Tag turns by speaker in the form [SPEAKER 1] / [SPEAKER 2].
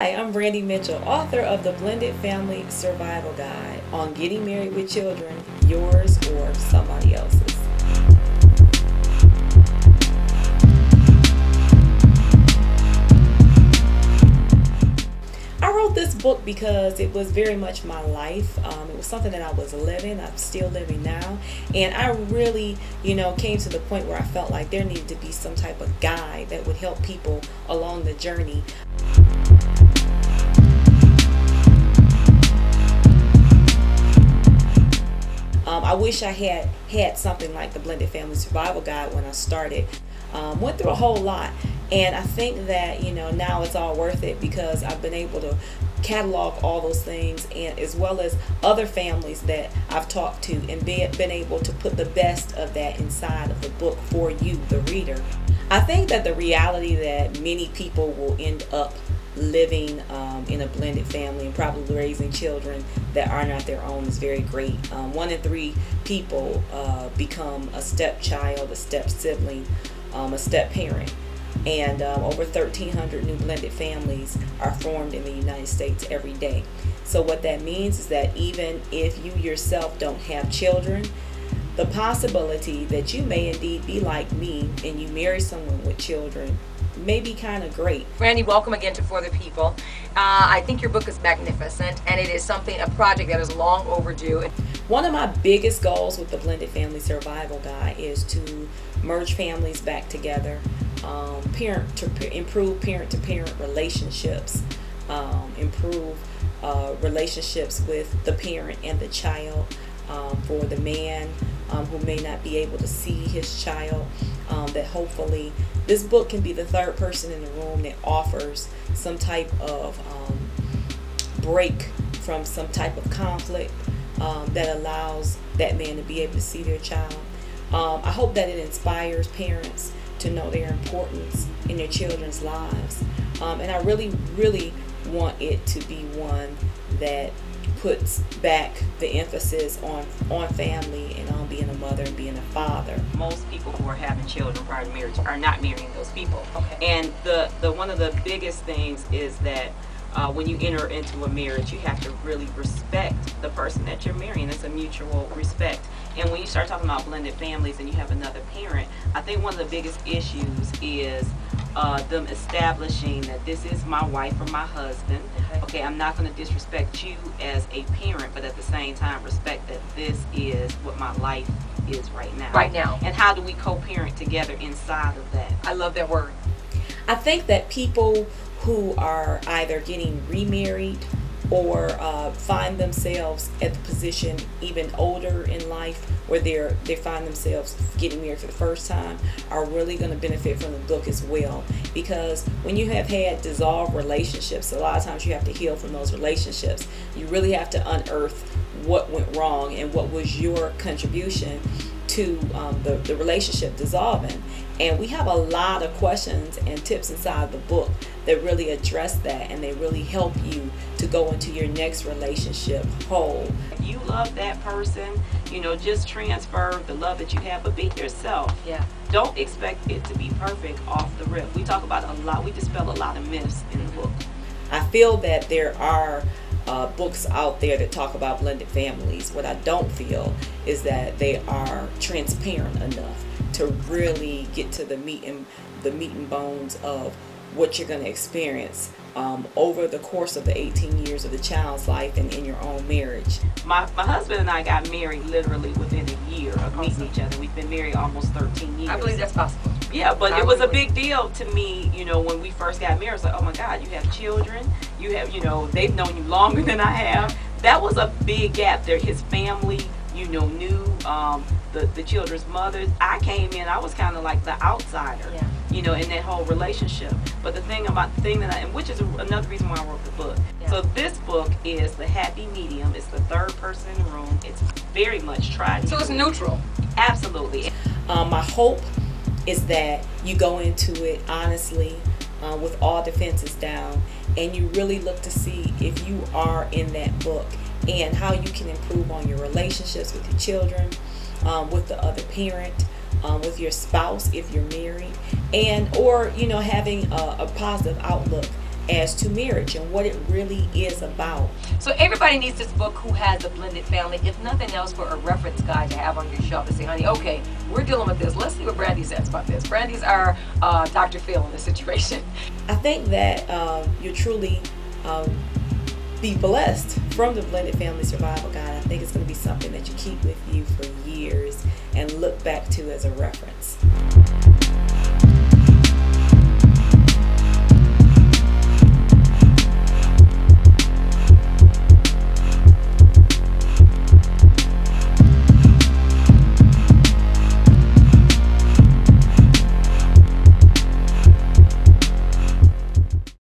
[SPEAKER 1] Hi, I'm Brandi Mitchell, author of the Blended Family Survival Guide on getting married with children, yours or somebody else's. I wrote this book because it was very much my life. It was something that I was living, I'm still living now, and I really, came to the point where I felt like there needed to be some type of guide that would help people along the journey. I wish I had something like the Blended Family Survival Guide when I started. Went through a whole lot, and I think that now it's all worth it because I've been able to catalog all those things, and as well as other families that I've talked to, and been able to put the best of that inside of the book for you, the reader. I think that the reality that many people will end up living in a blended family and probably raising children that are not their own is very great. 1 in 3 people become a stepchild, a step sibling, a step parent, and over 1,300 new blended families are formed in the United States every day. So what that means is that even if you yourself don't have children, the possibility that you may indeed be like me and you marry someone with children may be kind of great.
[SPEAKER 2] Brandi, welcome again to For the People. I think your book is magnificent, and it is a project that is long overdue.
[SPEAKER 1] One of my biggest goals with the Blended Family Survival Guide is to merge families back together, improve parent-to-parent relationships, improve relationships with the parent and the child, for the man who may not be able to see his child, that hopefully this book can be the third person in the room that offers some type of break from some type of conflict, that allows that man to be able to see their child. I hope that it inspires parents to know their importance in their children's lives, and I really want it to be one that puts back the emphasis on family and on being a mother and being a father.
[SPEAKER 3] Most people who are having children prior to marriage are not marrying those people. Okay. And the one of the biggest things is that when you enter into a marriage, you have to really respect the person that you're marrying. It's a mutual respect. And when you start talking about blended families and you have another parent, I think one of the biggest issues is them establishing that this is my wife or my husband. Okay, I'm not going to disrespect you as a parent, but at the same time respect that this is what my life is right now.
[SPEAKER 2] Right now.
[SPEAKER 3] And how do we co-parent together inside of that?
[SPEAKER 2] I love that word.
[SPEAKER 1] I think that people who are either getting remarried or find themselves at the position even older in life where they find themselves getting married for the first time are really going to benefit from the book as well, because when you have had dissolved relationships, a lot of times you have to heal from those relationships. You really have to unearth what went wrong and what was your contribution to the relationship dissolving. And we have a lot of questions and tips inside the book that really address that, and they really help you to go into your next relationship whole.
[SPEAKER 3] If you love that person, just transfer the love that you have, but be yourself.
[SPEAKER 2] Yeah.
[SPEAKER 3] Don't expect it to be perfect off the rip. We talk about we dispel a lot of myths in the book.
[SPEAKER 1] I feel that there are books out there that talk about blended families. What I don't feel is that they are transparent enough to really get to the meat and bones of what you're going to experience over the course of the 18 years of the child's life and in your own marriage.
[SPEAKER 3] My husband and I got married literally within a year of meeting each other. We've been married almost 13 years.
[SPEAKER 2] I believe that's possible.
[SPEAKER 3] Yeah, but it was a big deal to me, when we first got married. It's like, oh my God, you have children. You have, they've known you longer than I have. That was a big gap there. His family, knew the children's mothers. I came in, I was kind of like the outsider, in that whole relationship. But which is another reason why I wrote the book. Yeah. So this book is the happy medium. It's the third person in the room. It's very much tried.
[SPEAKER 2] So it's neutral.
[SPEAKER 3] Absolutely.
[SPEAKER 1] My hope is that you go into it honestly, with all defenses down, and you really look to see if you are in that book and how you can improve on your relationships with your children, with the other parent, with your spouse if you're married, or having a positive outlook as to marriage and what it really is about.
[SPEAKER 2] So everybody needs this book who has a blended family, if nothing else, for a reference guide to have on your shelf and say, honey, okay, we're dealing with this. Let's see what Brandi says about this. Brandi's our Dr. Phil in this situation.
[SPEAKER 1] I think that you truly be blessed from the Blended Family Survival Guide. I think it's going to be something that you keep with you for years and look back to as a reference.